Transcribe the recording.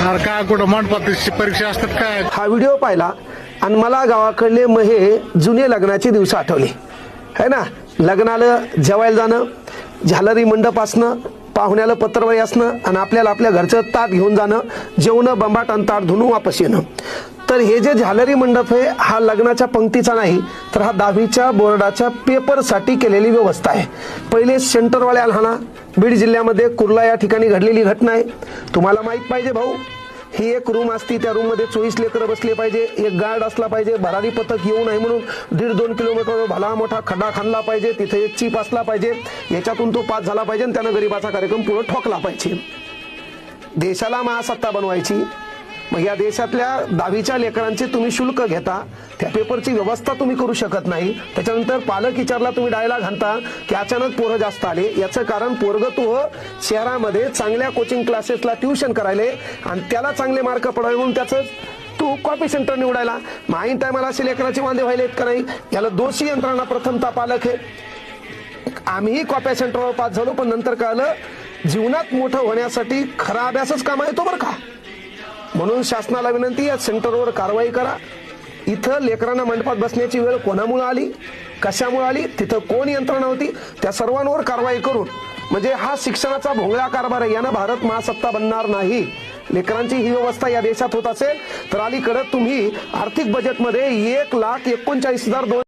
अरे काय कुठं मंडपात परीक्षा असतात काय? हा व्हिडिओ पाहिला आणि मला गावाकडले महे जुने लग्नाचे दिवस आठवले है ना. लग्नाला जेवायला जाणं, झालरी मंडप असणं, पाहुण्याला पत्रवळी असणं आणि आपल्याला आपल्या घरचं ताट घेऊन जाणं, जेवणं बंबाट आणि ताट धुणून वापस येणं. तर हे जे झालरी मंडप आहे हा लग्नाच्या पंक्तीचा नाही, तर हा 10वीच्या बोर्डाच्या पेपरसाठी केलेली व्यवस्था आहे. पहिले सेंटरवाल्या लहाना बीड जिल्ह्यामध्ये कुर्ला या ठिकाणी घडलेली घटना आहे. तुम्हाला माहीत पाहिजे भाऊ, ही एक रूम असती, त्या रूम मध्ये 24 लेकरं बसले पाहिजे, एक गार्ड असला पाहिजे, भरारी पथक येऊ नये म्हणून 1.5-2 किलोमीटर भला मोठा खड्डा खांदला पाहिजे, तिथे एक चीप असला पाहिजे, याच्यातून तो पास झाला पाहिजे आणि त्यानं गरीबाचा कार्यक्रम पुढे ठोकला पाहिजे. देशाला महासत्ता बनवायची, मग या देशातल्या 10वीच्या लेकरांचे तुम्ही शुल्क घेता, त्या पेपरची व्यवस्था तुम्ही करू शकत नाही. त्याच्यानंतर पालक विचारला तुम्ही डायलॉग घालता की अचानक पोरं जास्त आले. याचं कारण पोरग तू शहरामध्ये चांगल्या कोचिंग क्लासेसला ट्युशन करायले आणि त्याला चांगले मार्क पडावे म्हणून त्याचं तू कॉपी सेंटर निवडायला. माहीन टायमाला असे लेकराचे वांदे व्हायलेत का नाही, याला दोषी यंत्रणा प्रथमता पालक आहे. आम्हीही कॉपी सेंटरवर पास झालो, पण नंतर कळलं जीवनात मोठं होण्यासाठी खरा अभ्यासच कामा येतो बरं का. म्हणून शासनाला विनंती आहे, सेंटरवर कारवाई करा. इथं लेकरांना मंडपात बसण्याची वेळ कोणामुळे आली, कशामुळे आली, तिथं कोण यंत्रणा होती, त्या सर्वांवर कारवाई करून, म्हणजे हा शिक्षणाचा भोंगळा कारभार आहे. यानं भारत महासत्ता बनणार नाही. लेकरांची ही व्यवस्था या देशात होत असेल तर अलीकडे तुम्ही आर्थिक बजेटमध्ये 1,39,200